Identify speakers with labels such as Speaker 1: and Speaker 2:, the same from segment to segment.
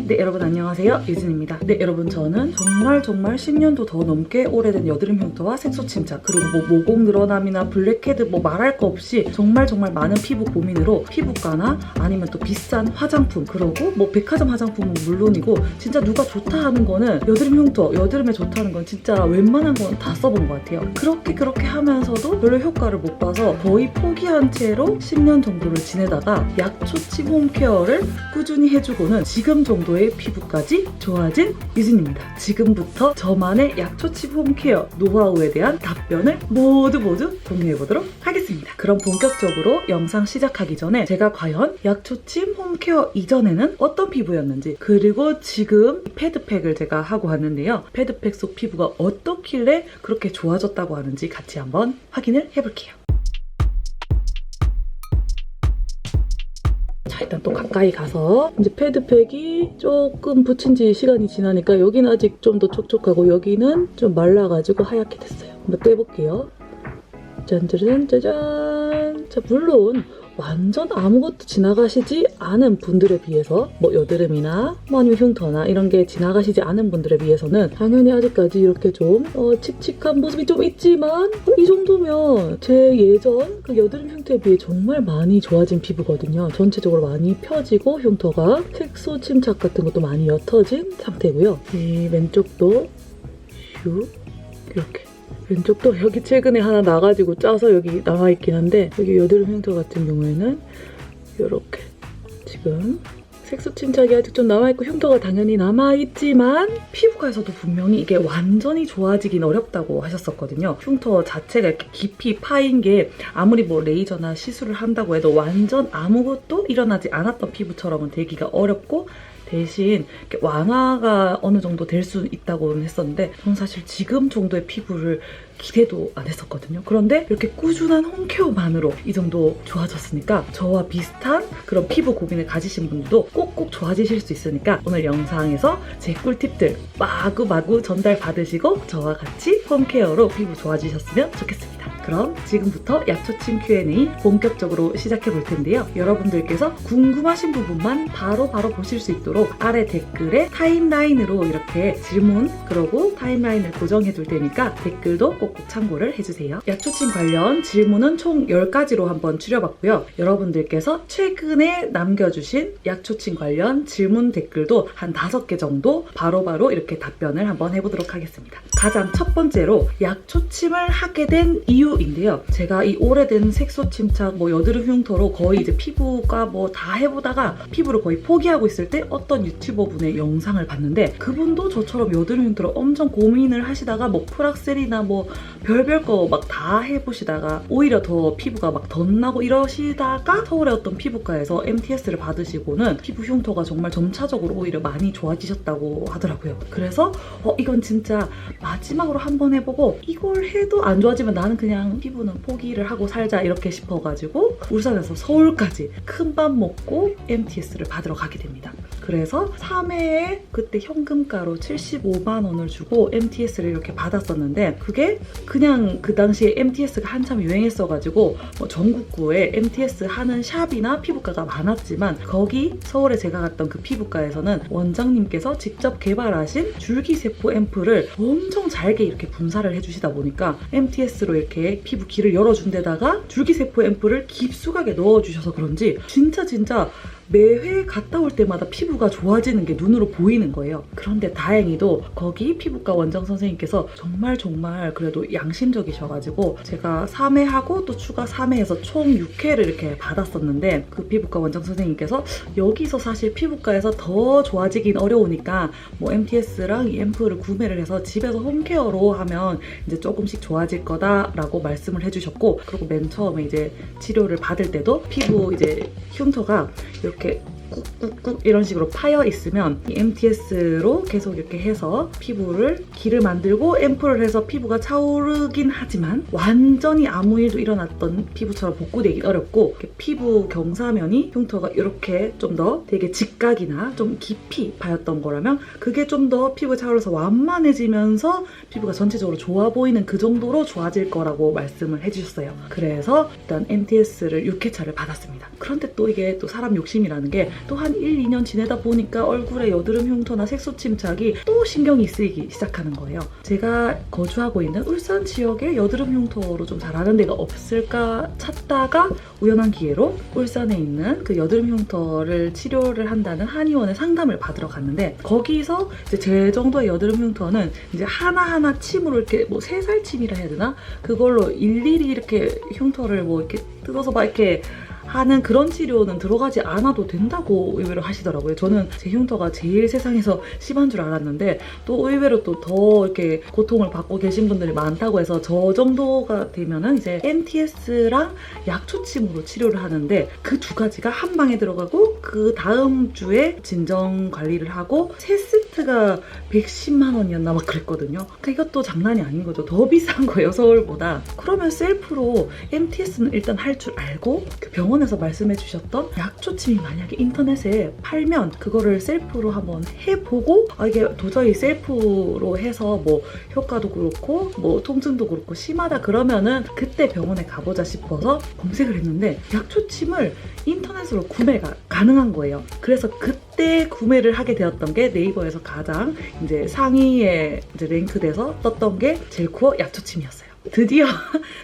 Speaker 1: 네, 여러분 안녕하세요, 유진입니다. 네, 여러분 저는 정말 10년도 더 넘게 오래된 여드름 흉터와 색소 침착, 그리고 모공 늘어남이나 블랙헤드 말할 거 없이 정말 많은 피부 고민으로 피부과나 아니면 또 비싼 화장품, 그리고 백화점 화장품은 물론이고 진짜 누가 좋다 하는 거는 여드름 흉터, 여드름에 좋다는 건 진짜 웬만한 건 다 써본 것 같아요. 그렇게 하면서도 별로 효과를 못 봐서 거의 포기한 채로 10년 정도를 지내다가 약초침 홈케어를 꾸준히 해주고는 지금 정도의 피부까지 좋아진 유진입니다. 지금부터 저만의 약초침 홈케어 노하우에 대한 답변을 모두 공유해보도록 하겠습니다. 그럼 본격적으로 영상 시작하기 전에 제가 과연 약초침 홈케어 이전에는 어떤 피부였는지, 그리고 지금 패드팩을 제가 하고 왔는데요. 패드팩 속 피부가 어떻길래 그렇게 좋아졌다고 하는지 같이 한번 확인을 해볼게요. 자, 일단 또 가까이 가서 이제 패드팩이 조금 붙인 지 시간이 지나니까 여기는 아직 좀 더 촉촉하고 여기는 좀 말라가지고 하얗게 됐어요. 한번 떼볼게요. 짠짜잔. 자, 물론 완전 아무것도 지나가시지 않은 분들에 비해서 여드름이나 아니면 흉터나 이런 게 지나가시지 않은 분들에 비해서는 당연히 아직까지 이렇게 좀 칙칙한 모습이 좀 있지만 이 정도면 제 예전 그 여드름 흉터에 비해 정말 많이 좋아진 피부거든요. 전체적으로 많이 펴지고 흉터가 색소 침착 같은 것도 많이 옅어진 상태고요. 이 왼쪽도 슉 이렇게, 왼쪽도 여기 최근에 하나 나가지고 짜서 여기 남아있긴 한데, 여기 여드름 흉터 같은 경우에는 이렇게 지금 색소 침착이 아직 좀 남아있고 흉터가 당연히 남아있지만 피부과에서도 분명히 이게 완전히 좋아지긴 어렵다고 하셨었거든요. 흉터 자체가 이렇게 깊이 파인 게 아무리 레이저나 시술을 한다고 해도 완전 아무것도 일어나지 않았던 피부처럼은 되기가 어렵고, 대신 완화가 어느 정도 될 수 있다고는 했었는데 저는 사실 지금 정도의 피부를 기대도 안 했었거든요. 그런데 이렇게 꾸준한 홈케어만으로 이 정도 좋아졌으니까 저와 비슷한 그런 피부 고민을 가지신 분들도 꼭꼭 좋아지실 수 있으니까 오늘 영상에서 제 꿀팁들 마구 전달 받으시고 저와 같이 홈케어로 피부 좋아지셨으면 좋겠습니다. 그럼 지금부터 약초침 Q&A 본격적으로 시작해 볼 텐데요. 여러분들께서 궁금하신 부분만 바로 보실 수 있도록 아래 댓글에 타임라인으로 이렇게 질문, 그리고 타임라인을 고정해 둘 테니까 댓글도 꼭 참고를 해주세요. 약초침 관련 질문은 총 10가지로 한번 추려봤고요. 여러분들께서 최근에 남겨주신 약초침 관련 질문 댓글도 한 5개 정도 바로 이렇게 답변을 한번 해보도록 하겠습니다. 가장 첫 번째로 약초침을 하게 된 이유인데요. 제가 이 오래된 색소 침착, 여드름 흉터로 거의 이제 피부과 다 해보다가 피부를 거의 포기하고 있을 때 어떤 유튜버 분의 영상을 봤는데, 그분도 저처럼 여드름 흉터로 엄청 고민을 하시다가 프락셀이나 별별 거 다 해보시다가 오히려 더 피부가 덧나고 이러시다가 서울의 어떤 피부과에서 MTS를 받으시고는 피부 흉터가 정말 점차적으로 오히려 많이 좋아지셨다고 하더라고요. 그래서 이건 진짜 마지막으로 한번 해보고 이걸 해도 안 좋아지면 나는 그냥 피부는 포기를 하고 살자 이렇게 싶어가지고 울산에서 서울까지 큰맘 먹고 MTS를 받으러 가게 됩니다. 그래서 3회에 그때 현금가로 75만 원을 주고 MTS를 이렇게 받았었는데, 그게 그냥 그 당시에 MTS가 한참 유행했어가지고 전국구에 MTS 하는 샵이나 피부과가 많았지만, 거기 서울에 제가 갔던 그 피부과에서는 원장님께서 직접 개발하신 줄기세포 앰플을 엄청 잘게 이렇게 분사를 해주시다 보니까 MTS로 이렇게 피부 길을 열어준 데다가 줄기세포 앰플을 깊숙하게 넣어주셔서 그런지 진짜 매회 갔다 올 때마다 피부가 좋아지는 게 눈으로 보이는 거예요. 그런데 다행히도 거기 피부과 원장 선생님께서 정말 그래도 양심적이셔가지고 제가 3회하고 또 추가 3회해서 총 6회를 이렇게 받았었는데, 그 피부과 원장 선생님께서 여기서 사실 피부과에서 더 좋아지긴 어려우니까 MTS랑 이 앰플을 구매를 해서 집에서 홈케어로 하면 이제 조금씩 좋아질 거다라고 말씀을 해주셨고, 그리고 맨 처음에 이제 치료를 받을 때도 피부 이제 흉터가 이렇게 꾹꾹꾹 이런 식으로 파여 있으면 이 MTS로 계속 이렇게 해서 피부를 길을 만들고 앰플을 해서 피부가 차오르긴 하지만 완전히 아무 일도 일어났던 피부처럼 복구되기 어렵고, 피부 경사면이 흉터가 이렇게 좀 더 되게 직각이나 좀 깊이 파였던 거라면 그게 좀 더 피부가 차오르서 완만해지면서 피부가 전체적으로 좋아 보이는 그 정도로 좋아질 거라고 말씀을 해주셨어요. 그래서 일단 MTS를 6회차를 받았습니다. 그런데 또 이게 또 사람 욕심이라는 게 또 한 1, 2년 지내다 보니까 얼굴에 여드름 흉터나 색소 침착이 또 신경이 쓰이기 시작하는 거예요. 제가 거주하고 있는 울산 지역에 여드름 흉터로 좀 잘하는 데가 없을까 찾다가 우연한 기회로 울산에 있는 그 여드름 흉터를 치료를 한다는 한의원에 상담을 받으러 갔는데, 거기서 이제 제 정도의 여드름 흉터는 이제 하나하나 침으로 이렇게 뭐 새살침이라 해야 되나? 그걸로 일일이 이렇게 흉터를 뭐 이렇게 뜯어서 막 이렇게 하는 그런 치료는 들어가지 않아도 된다고 의외로 하시더라고요. 저는 제 흉터가 제일 세상에서 심한 줄 알았는데 또 의외로 또 더 이렇게 고통을 받고 계신 분들이 많다고 해서 저 정도가 되면은 이제 MTS랑 약초침으로 치료를 하는데 그 두 가지가 한 방에 들어가고 그 다음 주에 진정 관리를 하고 세 세트가 110만 원이었나 막 그랬거든요. 그러니까 이것도 장난이 아닌 거죠. 더 비싼 거예요, 서울보다. 그러면 셀프로 MTS는 일단 할 줄 알고 그 병원에서 말씀해 주셨던 약초침이 만약에 인터넷에 팔면 그거를 셀프로 한번 해보고 이게 도저히 셀프로 해서 뭐 효과도 그렇고 뭐 통증도 그렇고 심하다 그러면은 그때 병원에 가보자 싶어서 검색을 했는데 약초침을 인터넷으로 구매가 가능한 거예요. 그래서 그때 구매를 하게 되었던 게 네이버에서 가장 이제 상위에 이제 랭크돼서 떴던 게 젤코어 약초침이었어요. 드디어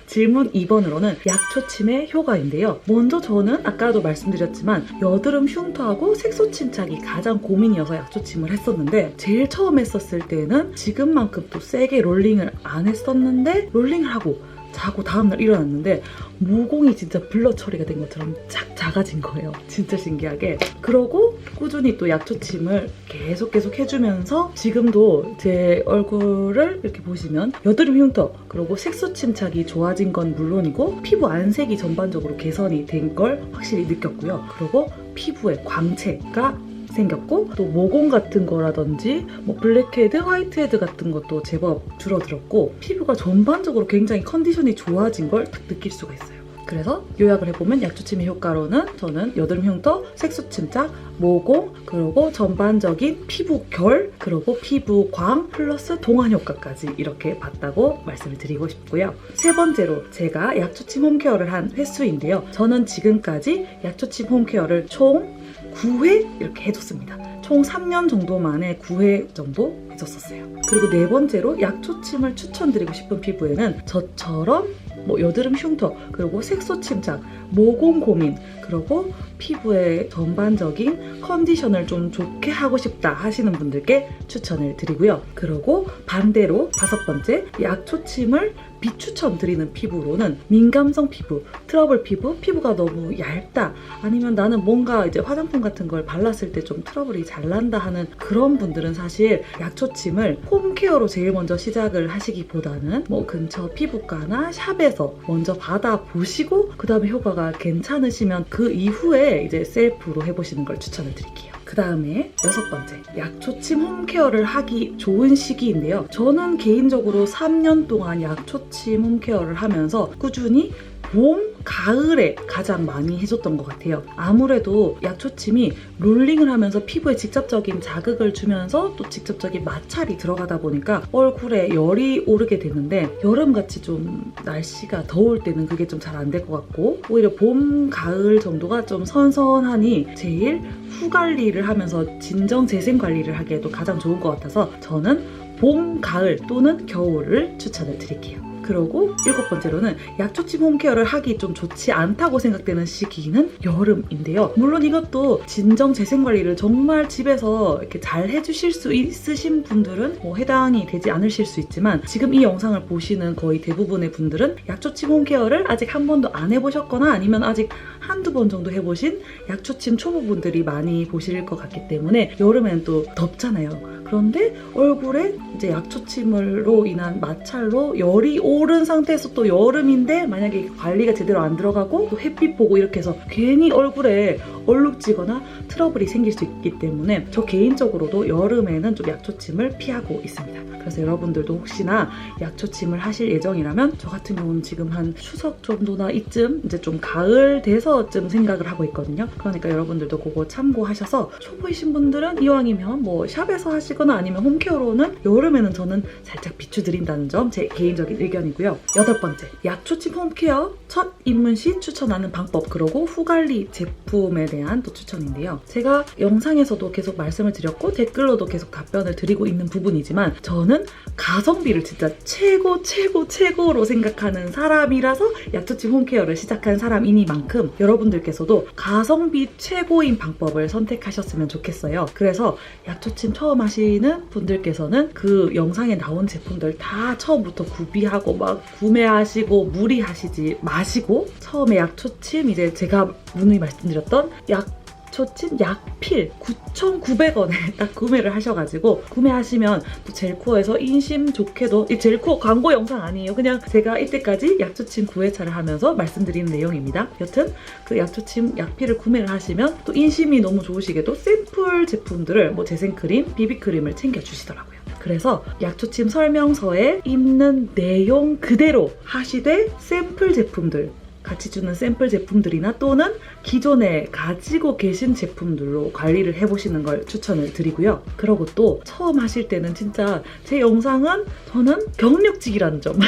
Speaker 1: 질문 2번으로는 약초침의 효과인데요. 먼저 저는 아까도 말씀드렸지만 여드름 흉터하고 색소 침착이 가장 고민이어서 약초침을 했었는데, 제일 처음 했었을 때는 지금만큼 또 세게 롤링을 안 했었는데 롤링을 하고 자고 다음날 일어났는데 모공이 진짜 블러 처리가 된 것처럼 쫙 작아진 거예요. 진짜 신기하게. 그러고 꾸준히 또 약초침을 계속 해주면서 지금도 제 얼굴을 이렇게 보시면 여드름 흉터 그리고 색소 침착이 좋아진 건 물론이고 피부 안색이 전반적으로 개선이 된 걸 확실히 느꼈고요. 그리고 피부에 광채가 생겼고 또 모공 같은 거라든지 뭐 블랙헤드, 화이트헤드 같은 것도 제법 줄어들었고 피부가 전반적으로 굉장히 컨디션이 좋아진 걸 딱 느낄 수가 있어요. 그래서 요약을 해보면 약초침의 효과로는 저는 여드름 흉터, 색소 침착, 모공, 그리고 전반적인 피부 결, 그리고 피부 광 플러스 동안 효과까지 이렇게 봤다고 말씀을 드리고 싶고요. 세 번째로 제가 약초침 홈케어를 한 횟수인데요. 저는 지금까지 약초침 홈케어를 총 9회 이렇게 해줬습니다. 총 3년 정도 만에 9회 정도 해줬었어요. 그리고 네 번째로 약초침을 추천드리고 싶은 피부에는 저처럼 뭐 여드름 흉터, 그리고 색소 침착, 모공 고민, 그리고 피부의 전반적인 컨디션을 좀 좋게 하고 싶다 하시는 분들께 추천을 드리고요. 그리고 반대로 다섯 번째, 약초침을 비추천드리는 피부로는 민감성 피부, 트러블 피부, 피부가 너무 얇다, 아니면 나는 뭔가 이제 화장품 같은 걸 발랐을 때 좀 트러블이 잘 난다 하는 그런 분들은 사실 약초침을 홈케어로 제일 먼저 시작을 하시기보다는 뭐 근처 피부과나 샵에서 먼저 받아보시고 그 다음에 효과가 괜찮으시면 그 이후에 이제 셀프로 해보시는 걸 추천을 드릴게요. 그 다음에 여섯 번째, 약초침 홈케어를 하기 좋은 시기인데요. 저는 개인적으로 3년 동안 약초침 홈케어를 하면서 꾸준히 봄, 가을에 가장 많이 해줬던 것 같아요. 아무래도 약초침이 롤링을 하면서 피부에 직접적인 자극을 주면서 또 직접적인 마찰이 들어가다 보니까 얼굴에 열이 오르게 되는데, 여름같이 좀 날씨가 더울 때는 그게 좀 잘 안 될 것 같고 오히려 봄, 가을 정도가 좀 선선하니 제일 후 관리를 하면서 진정 재생 관리를 하기에도 가장 좋은 것 같아서 저는 봄, 가을 또는 겨울을 추천을 드릴게요. 그리고 일곱 번째로는 약초침 홈케어를 하기 좀 좋지 않다고 생각되는 시기는 여름인데요. 물론 이것도 진정 재생관리를 정말 집에서 이렇게 잘 해주실 수 있으신 분들은 뭐 해당이 되지 않으실 수 있지만, 지금 이 영상을 보시는 거의 대부분의 분들은 약초침 홈케어를 아직 한 번도 안 해보셨거나 아니면 아직 한두 번 정도 해보신 약초침 초보분들이 많이 보실 것 같기 때문에 여름엔 또 덥잖아요. 그런데 얼굴에 이제 약초침으로 인한 마찰로 열이 오른 상태에서 또 여름인데 만약에 관리가 제대로 안 들어가고 또 햇빛 보고 이렇게 해서 괜히 얼굴에 얼룩지거나 트러블이 생길 수 있기 때문에 저 개인적으로도 여름에는 좀 약초침을 피하고 있습니다. 그래서 여러분들도 혹시나 약초침을 하실 예정이라면 저 같은 경우는 지금 한 추석 정도나 이쯤 이제 좀 가을 돼서쯤 생각을 하고 있거든요. 그러니까 여러분들도 그거 참고하셔서 초보이신 분들은 이왕이면 뭐 샵에서 하시거나 아니면 홈케어로는 여름에는 저는 살짝 비추드린다는 점 제 개인적인 의견이고요. 여덟 번째, 약초침 홈케어 첫 입문 시 추천하는 방법, 그리고 후관리 제품에 대한 또 추천인데요. 제가 영상에서도 계속 말씀을 드렸고 댓글로도 계속 답변을 드리고 있는 부분이지만 저는 가성비를 진짜 최고로 생각하는 사람이라서 약초침 홈케어를 시작한 사람이니만큼 여러분들께서도 가성비 최고인 방법을 선택하셨으면 좋겠어요. 그래서 약초침 처음 하시는 분들께서는 그 영상에 나온 제품들 다 처음부터 구비하고 막 구매하시고 무리하시지 마시고 처음에 약초침 이제 제가 누누이 말씀드렸던 약초침 약필 9,900원에 딱 구매를 하셔가지고 구매하시면 또 젤코어에서 인심 좋게도 이 젤코어 광고 영상 아니에요. 그냥 제가 이때까지 약초침 9회차를 하면서 말씀드리는 내용입니다. 여튼 그 약초침 약필을 구매를 하시면 또 인심이 너무 좋으시게도 샘플 제품들을 뭐 재생크림, 비비크림을 챙겨주시더라고요. 그래서 약초침 설명서에 있는 내용 그대로 하시되 샘플 제품들 같이 주는 샘플 제품들이나 또는 기존에 가지고 계신 제품들로 관리를 해보시는 걸 추천을 드리고요. 그리고 또 처음 하실 때는 진짜 제 영상은 저는 경력직이라는 점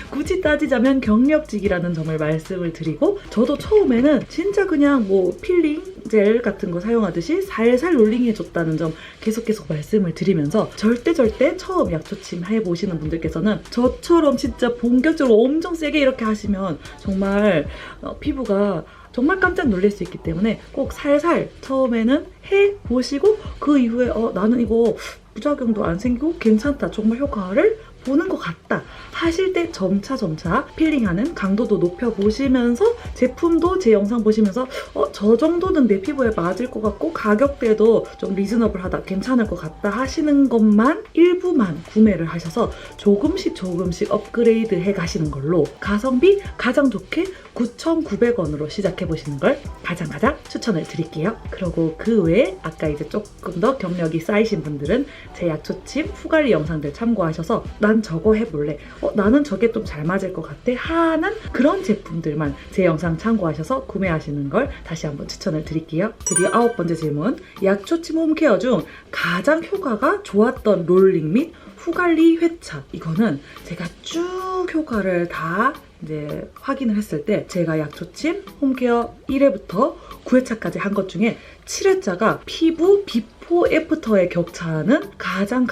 Speaker 1: 굳이 따지자면 경력직이라는 점을 말씀을 드리고 저도 처음에는 진짜 그냥 뭐 필링 젤 같은 거 사용하듯이 살살 롤링해줬다는 점 계속 말씀을 드리면서 절대 처음 약초침 해보시는 분들께서는 저처럼 진짜 본격적으로 엄청 세게 이렇게 하시면 정말 피부가 정말 깜짝 놀랄 수 있기 때문에 꼭 살살 처음에는 해보시고 그 이후에 나는 이거 부작용도 안 생기고 괜찮다, 정말 효과를 보는 것 같다 하실 때 점차 필링하는 강도도 높여보시면서 제품도 제 영상 보시면서 저 정도는 내 피부에 맞을 것 같고 가격대도 좀 리즈너블하다, 괜찮을 것 같다 하시는 것만 일부만 구매를 하셔서 조금씩 업그레이드 해가시는 걸로 가성비 가장 좋게 9,900원으로 시작해보시는 걸 가장 추천을 드릴게요. 그리고 그 외에 아까 이제 조금 더 경력이 쌓이신 분들은 제 약초침 후관리 영상들 참고하셔서 난 저거 해볼래, 나는 저게 좀 잘 맞을 것 같아 하는 그런 제품들만 제 영상 참고하셔서 구매하시는 걸 다시 한번 추천을 드릴게요. 드디어 9번째 질문, 약초침 홈케어 중 가장 효과가 좋았던 롤링 및 후관리 회차. 이거는 제가 쭉 효과를 다 이제 확인을 했을 때 제가 약초침 홈케어 1회부터 9회차까지 한 것 중에 7회차가 피부 비포 애프터의 격차는 가장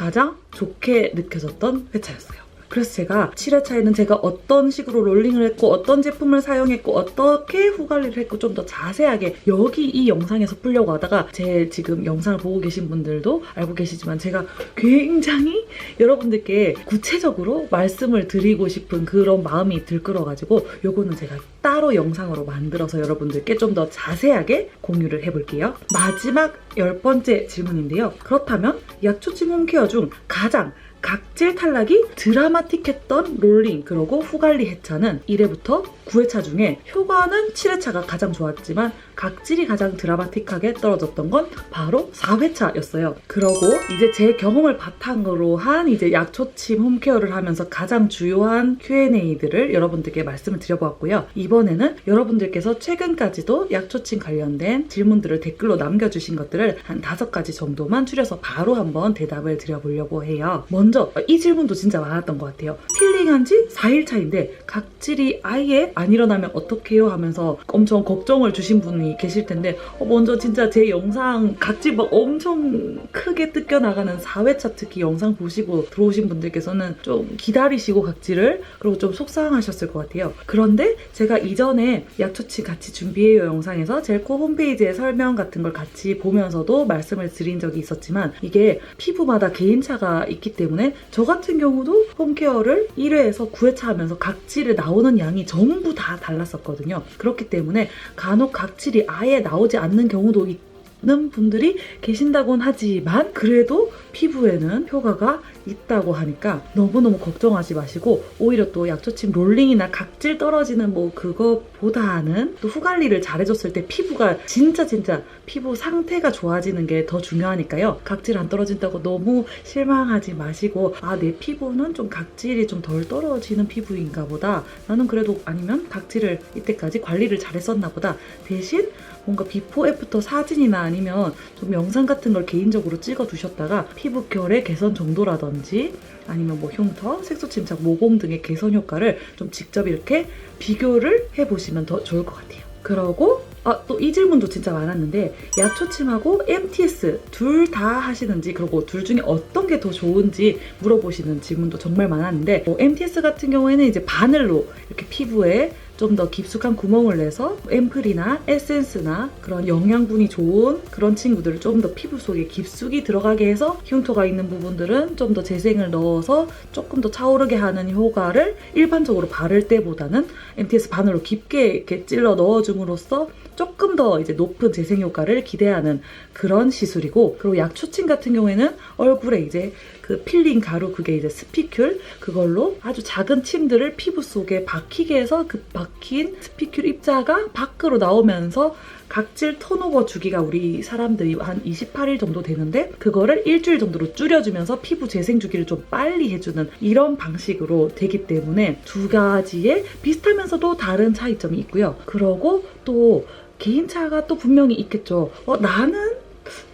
Speaker 1: 좋게 느껴졌던 회차였어요. 그래서 제가 7회차에는 제가 어떤 식으로 롤링을 했고 어떤 제품을 사용했고 어떻게 후관리를 했고 좀 더 자세하게 여기 이 영상에서 풀려고 하다가 제 지금 영상을 보고 계신 분들도 알고 계시지만 제가 굉장히 여러분들께 구체적으로 말씀을 드리고 싶은 그런 마음이 들끓어가지고 요거는 제가 따로 영상으로 만들어서 여러분들께 좀 더 자세하게 공유를 해볼게요. 마지막 10번째 질문인데요. 그렇다면 약초침 홈케어 중 가장 각질 탈락이 드라마틱했던 롤링 그리고 후관리 회차는 1회부터 9회차 중에 효과는 7회차가 가장 좋았지만 각질이 가장 드라마틱하게 떨어졌던 건 바로 4회차였어요. 그러고 이제 제 경험을 바탕으로 한 이제 약초침 홈케어를 하면서 가장 주요한 Q&A들을 여러분들께 말씀을 드려보았고요. 이번에는 여러분들께서 최근까지도 약초침 관련된 질문들을 댓글로 남겨주신 것들을 한 5가지 정도만 추려서 바로 한번 대답을 드려보려고 해요. 먼저 이 질문도 진짜 많았던 것 같아요. 필링한 지 4일 차인데 각질이 아예 안 일어나면 어떡해요 하면서 엄청 걱정을 주신 분이 계실 텐데 먼저 진짜 제 영상 각질 막 엄청 크게 뜯겨나가는 4회차 특히 영상 보시고 들어오신 분들께서는 좀 기다리시고 각질을 그리고 좀 속상하셨을 것 같아요. 그런데 제가 이전에 약초침 같이 준비해요 영상에서 젤코 홈페이지의 설명 같은 걸 같이 보면서도 말씀을 드린 적이 있었지만 이게 피부마다 개인차가 있기 때문에 저 같은 경우도 홈케어를 1회에서 9회차 하면서 각질이 나오는 양이 전부 다 달랐었거든요. 그렇기 때문에 간혹 각질이 아예 나오지 않는 경우도 있는 분들이 계신다곤 하지만 그래도 피부에는 효과가 있다고 하니까 너무너무 걱정하지 마시고 오히려 또 약초침 롤링이나 각질 떨어지는 뭐 그거보다는 또 후관리를 잘해줬을 때 피부가 진짜 피부 상태가 좋아지는 게 더 중요하니까요. 각질 안 떨어진다고 너무 실망하지 마시고 내 피부는 좀 각질이 좀 덜 떨어지는 피부인가 보다, 나는 그래도 아니면 각질을 이때까지 관리를 잘했었나 보다, 대신 뭔가 비포 애프터 사진이나 아니면 좀 영상 같은 걸 개인적으로 찍어 두셨다가 피부 결의 개선 정도라든지 아니면 뭐 흉터, 색소 침착, 모공 등의 개선 효과를 좀 직접 이렇게 비교를 해보시면 더 좋을 것 같아요. 그러고 또 이 질문도 진짜 많았는데 약초침하고 MTS 둘 다 하시는지, 그리고 둘 중에 어떤 게 더 좋은지 물어보시는 질문도 정말 많았는데, MTS 같은 경우에는 이제 바늘로 이렇게 피부에 좀 더 깊숙한 구멍을 내서 앰플이나 에센스나 그런 영양분이 좋은 그런 친구들을 좀 더 피부 속에 깊숙이 들어가게 해서 흉터가 있는 부분들은 좀 더 재생을 넣어서 조금 더 차오르게 하는 효과를 일반적으로 바를 때보다는 MTS 바늘로 깊게 이렇게 찔러 넣어줌으로써 조금 더 이제 높은 재생 효과를 기대하는 그런 시술이고, 그리고 약초침 같은 경우에는 얼굴에 이제 그 필링 가루, 그게 이제 스피큘, 그걸로 아주 작은 침들을 피부 속에 박히게 해서 그 박힌 스피큘 입자가 밖으로 나오면서 각질 턴오버 주기가 우리 사람들이 한 28일 정도 되는데 그거를 일주일 정도로 줄여주면서 피부 재생 주기를 좀 빨리 해주는 이런 방식으로 되기 때문에 두 가지의 비슷하면서도 다른 차이점이 있고요. 그러고 또 개인차가 또 분명히 있겠죠. 나는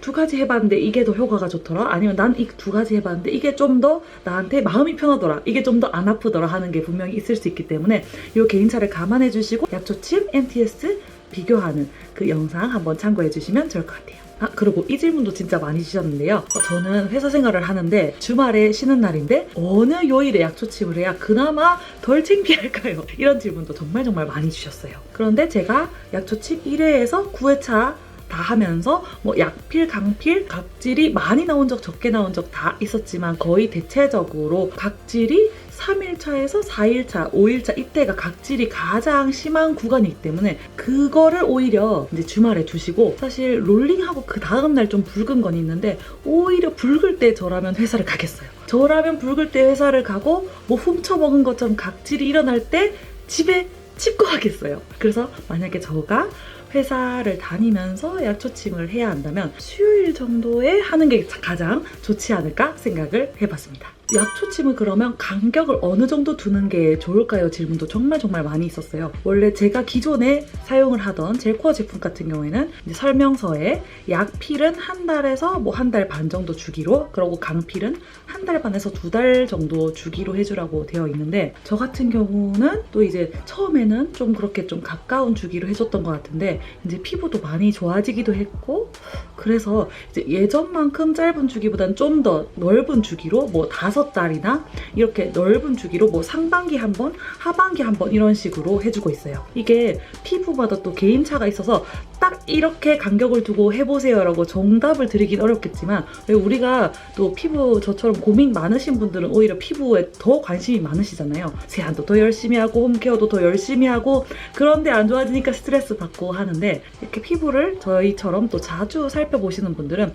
Speaker 1: 두 가지 해봤는데 이게 더 효과가 좋더라, 아니면 난 이 두 가지 해봤는데 이게 좀 더 나한테 마음이 편하더라, 이게 좀 더 안 아프더라 하는 게 분명히 있을 수 있기 때문에 이 개인차를 감안해 주시고 약초침, MTS 비교하는 그 영상 한번 참고해 주시면 좋을 것 같아요. 그리고 이 질문도 진짜 많이 주셨는데요. 저는 회사 생활을 하는데 주말에 쉬는 날인데 어느 요일에 약초침을 해야 그나마 덜 창피할까요? 이런 질문도 정말 많이 주셨어요. 그런데 제가 약초침 1회에서 9회차 다 하면서 뭐 약필, 강필, 각질이 많이 나온 적, 적게 나온 적 다 있었지만 거의 대체적으로 각질이 3일차에서 4일차, 5일차 이때가 각질이 가장 심한 구간이기 때문에 그거를 오히려 이제 주말에 두시고, 사실 롤링하고 그 다음날 좀 붉은 건 있는데 오히려 붉을 때 저라면 회사를 가겠어요. 저라면 붉을 때 회사를 가고 뭐 훔쳐먹은 것처럼 각질이 일어날 때 집에 집거하겠어요. 그래서 만약에 저가 회사를 다니면서 약초침을 해야 한다면 수요일 정도에 하는 게 가장 좋지 않을까 생각을 해봤습니다. 약초침을 그러면 간격을 어느 정도 두는 게 좋을까요? 질문도 정말 많이 있었어요. 원래 제가 기존에 사용을 하던 젤코어 제품 같은 경우에는 이제 설명서에 약필은 한 달에서 뭐 한 달 반 정도 주기로, 그리고 강필은 한 달 반에서 2달 정도 주기로 해주라고 되어 있는데, 저 같은 경우는 또 이제 처음에는 좀 그렇게 좀 가까운 주기로 해줬던 것 같은데 이제 피부도 많이 좋아지기도 했고, 그래서 이제 예전만큼 짧은 주기보다는 좀 더 넓은 주기로 뭐 5달이나 이렇게 넓은 주기로 뭐 상반기 한 번, 하반기 한 번 이런 식으로 해주고 있어요. 이게 피부마다 또 개인차가 있어서 딱 이렇게 간격을 두고 해보세요 라고 정답을 드리긴 어렵겠지만, 우리가 또 피부 저처럼 고민 많으신 분들은 오히려 피부에 더 관심이 많으시잖아요. 세안도 더 열심히 하고 홈케어도 더 열심히 하고, 그런데 안 좋아지니까 스트레스 받고 하는데, 이렇게 피부를 저희처럼 또 자주 살펴보시는 분들은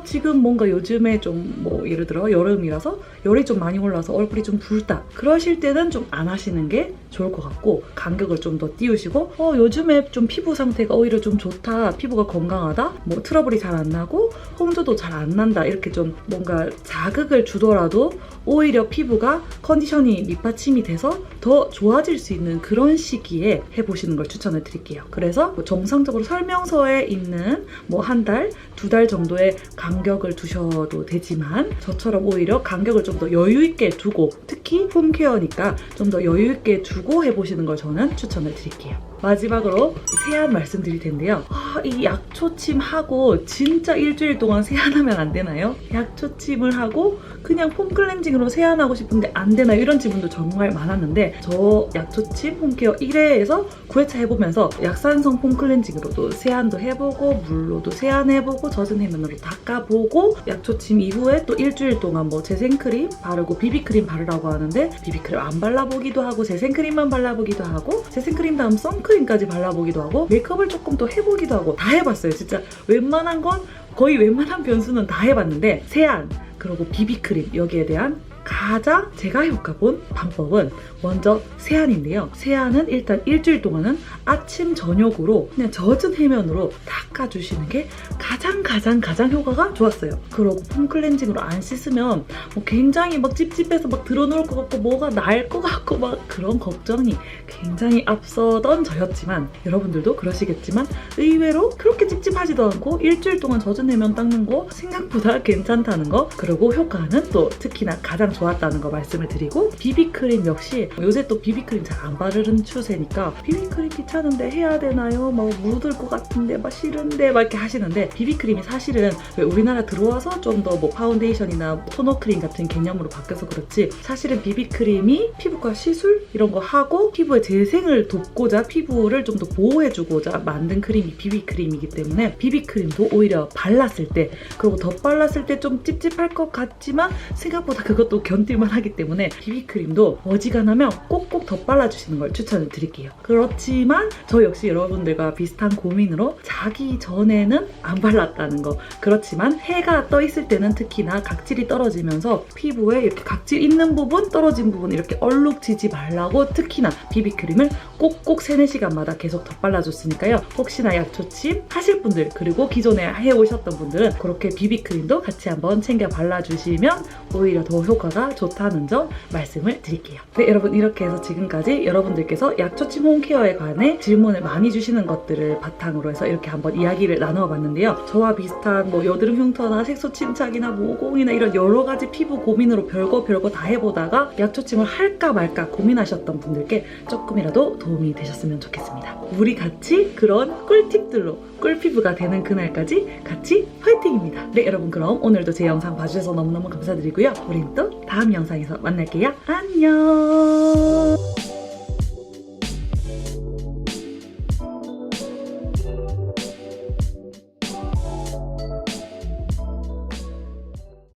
Speaker 1: 지금 뭔가 요즘에 좀 뭐 예를 들어 여름이라서 열이 좀 많이 올라서 얼굴이 좀 붉다, 그러실 때는 좀 안 하시는 게 좋을 것 같고, 간격을 좀 더 띄우시고 요즘에 좀 피부 상태가 오히려 좀 좋다, 피부가 건강하다, 뭐 트러블이 잘 안 나고 홍조도 잘 안 난다, 이렇게 좀 뭔가 자극을 주더라도 오히려 피부가 컨디션이 밑받침이 돼서 더 좋아질 수 있는 그런 시기에 해보시는 걸 추천을 드릴게요. 그래서 뭐 정상적으로 설명서에 있는 뭐 한 달, 2달 정도의 간격을 두셔도 되지만, 저처럼 오히려 간격을 좀 더 여유 있게 두고, 특히 홈케어니까 좀 더 여유 있게 두고 해보시는 걸 저는 추천을 드릴게요. 마지막으로 세안 말씀드릴 텐데요. 이 약초침 하고 진짜 일주일 동안 세안하면 안 되나요? 약초침을 하고 그냥 폼 클렌징으로 세안하고 싶은데 안 되나요? 이런 질문도 정말 많았는데, 저 약초침 홈케어 1회에서 9회차 해보면서 약산성 폼 클렌징으로도 세안도 해보고, 물로도 세안해보고, 젖은 해면으로 닦아보고, 약초침 이후에 또 일주일 동안 뭐 재생크림 바르고 비비크림 바르라고 하는데 비비크림 안 발라보기도 하고, 재생크림만 발라보기도 하고, 재생크림 다음 선크림까지 발라보기도 하고, 메이크업을 조금 더 해보기도 하고, 다 해봤어요. 진짜 웬만한 건, 거의 웬만한 변수는 다 해봤는데, 세안 그리고 비비크림, 여기에 대한 가장 제가 효과본 방법은 먼저 세안인데요. 세안은 일단 일주일 동안은 아침 저녁으로 그냥 젖은 해면으로 닦아주시는 게 가장 효과가 좋았어요. 그리고 폼 클렌징으로 안 씻으면 뭐 굉장히 막 찝찝해서 막 드러놓을 것 같고 뭐가 날 것 같고 막 그런 걱정이 굉장히 앞서던 저였지만, 여러분들도 그러시겠지만 의외로 그렇게 찝찝하지도 않고 일주일 동안 젖은 해면 닦는 거 생각보다 괜찮다는 거, 그리고 효과는 또 특히나 가장 가장 좋았다는 거 말씀을 드리고, 비비크림 역시 요새 또 비비크림 잘 안 바르는 추세니까 비비크림 귀찮은데 해야 되나요? 막 묻을 것 같은데 막 싫은데 막 이렇게 하시는데, 비비크림이 사실은 왜 우리나라 들어와서 좀 더 뭐 파운데이션이나 토너 크림 같은 개념으로 바뀌어서 그렇지, 사실은 비비크림이 피부과 시술 이런 거 하고 피부의 재생을 돕고자 피부를 좀 더 보호해주고자 만든 크림이 비비크림이기 때문에, 비비크림도 오히려 발랐을 때, 그리고 덧발랐을 때 좀 찝찝할 것 같지만 생각보다 그것도 견딜만 하기 때문에 비비크림도 어지간하면 꼭꼭 덧발라주시는 걸 추천을 드릴게요. 그렇지만 저 역시 여러분들과 비슷한 고민으로 자기 전에는 안 발랐다는 거, 그렇지만 해가 떠 있을 때는 특히나 각질이 떨어지면서 피부에 이렇게 각질 있는 부분, 떨어진 부분 이렇게 얼룩지지 말라고 특히나 비비크림을 꼭꼭 3-4시간마다 계속 덧발라줬으니까요. 혹시나 약초침 하실 분들, 그리고 기존에 해오셨던 분들은 그렇게 비비크림도 같이 한번 챙겨 발라주시면 오히려 더 효과가 좋다는 점 말씀을 드릴게요. 네, 여러분, 이렇게 해서 지금까지 여러분들께서 약초침 홈케어에 관해 질문을 많이 주시는 것들을 바탕으로 해서 이렇게 한번 이야기를 나누어 봤는데요. 저와 비슷한 뭐 여드름 흉터나 색소 침착이나 모공이나 이런 여러 가지 피부 고민으로 별거 다 해보다가 약초침을 할까 말까 고민하셨던 분들께 조금이라도 도움이 되셨으면 좋겠습니다. 우리 같이 그런 꿀팁들로 꿀피부가 되는 그날까지 같이 화이팅입니다. 네, 여러분, 그럼 오늘도 제 영상 봐주셔서 너무너무 감사드리고요. 우린 또 다음 영상에서 만날게요. 안녕.